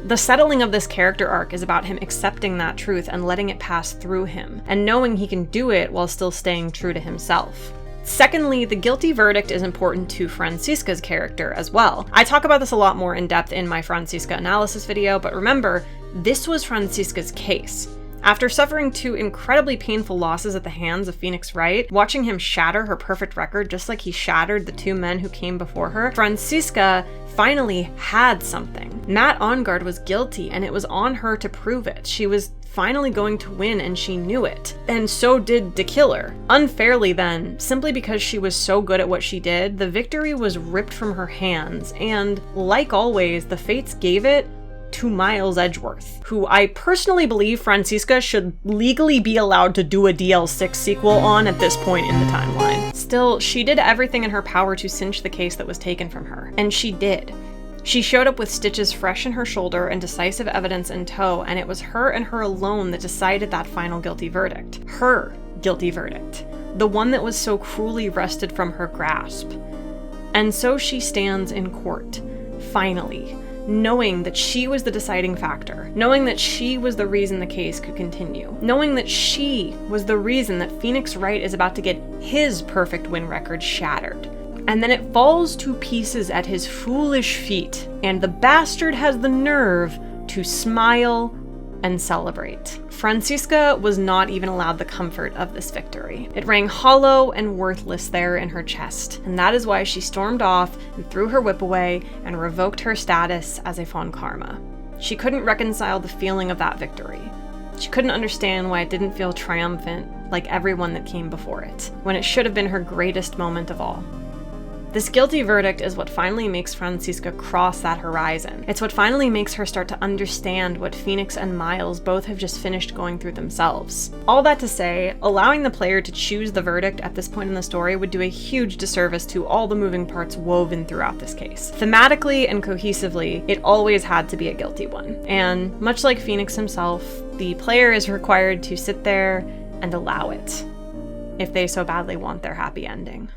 The settling of this character arc is about him accepting that truth and letting it pass through him, and knowing he can do it while still staying true to himself. Secondly, the guilty verdict is important to Franziska's character as well. I talk about this a lot more in depth in my Franziska analysis video, but remember, this was Franziska's case. After suffering 2 incredibly painful losses at the hands of Phoenix Wright, watching him shatter her perfect record just like he shattered the 2 men who came before her, Franziska finally had something. Matt Ongard was guilty, and it was on her to prove it. She was finally going to win, and she knew it. And so did the killer. Unfairly then, simply because she was so good at what she did, the victory was ripped from her hands, and like always, the fates gave it to Miles Edgeworth, who I personally believe Francisca should legally be allowed to do a DL6 sequel on at this point in the timeline. Still, she did everything in her power to cinch the case that was taken from her, and she did. She showed up with stitches fresh in her shoulder and decisive evidence in tow, and it was her and her alone that decided that final guilty verdict. Her guilty verdict. The one that was so cruelly wrested from her grasp. And so she stands in court, finally, knowing that she was the deciding factor, knowing that she was the reason the case could continue, knowing that she was the reason that Phoenix Wright is about to get his perfect win record shattered. And then it falls to pieces at his foolish feet, and the bastard has the nerve to smile and celebrate. Francisca was not even allowed the comfort of this victory. It rang hollow and worthless there in her chest, and that is why she stormed off and threw her whip away and revoked her status as a Von Karma. She couldn't reconcile the feeling of that victory. She couldn't understand why it didn't feel triumphant like everyone that came before it, when it should have been her greatest moment of all. This guilty verdict is what finally makes Francisca cross that horizon. It's what finally makes her start to understand what Phoenix and Miles both have just finished going through themselves. All that to say, allowing the player to choose the verdict at this point in the story would do a huge disservice to all the moving parts woven throughout this case. Thematically and cohesively, it always had to be a guilty one. And much like Phoenix himself, the player is required to sit there and allow it, if they so badly want their happy ending.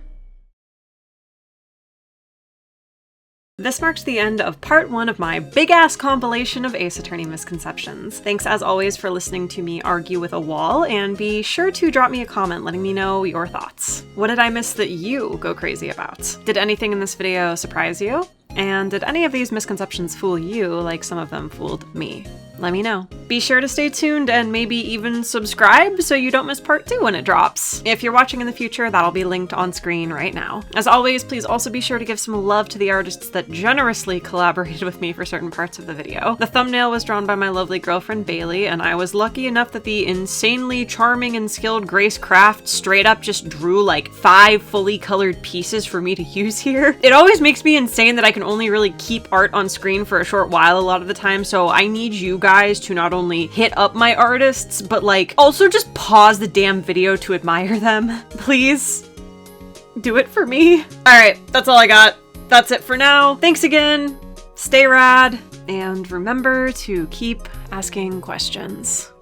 This marks the end of part 1 of my big-ass compilation of Ace Attorney misconceptions. Thanks as always for listening to me argue with a wall, and be sure to drop me a comment letting me know your thoughts. What did I miss that you go crazy about? Did anything in this video surprise you? And did any of these misconceptions fool you like some of them fooled me? Let me know. Be sure to stay tuned and maybe even subscribe so you don't miss part 2 when it drops. If you're watching in the future, that'll be linked on screen right now. As always, please also be sure to give some love to the artists that generously collaborated with me for certain parts of the video. The thumbnail was drawn by my lovely girlfriend Bailey, and I was lucky enough that the insanely charming and skilled Grace Kraft straight up just drew like 5 fully colored pieces for me to use here. It always makes me insane that I can only really keep art on screen for a short while a lot of the time, so I need you guys to not only hit up my artists, but like also just pause the damn video to admire them. Please do it for me. All right, that's all I got. That's it for now. Thanks again. Stay rad, and remember to keep asking questions.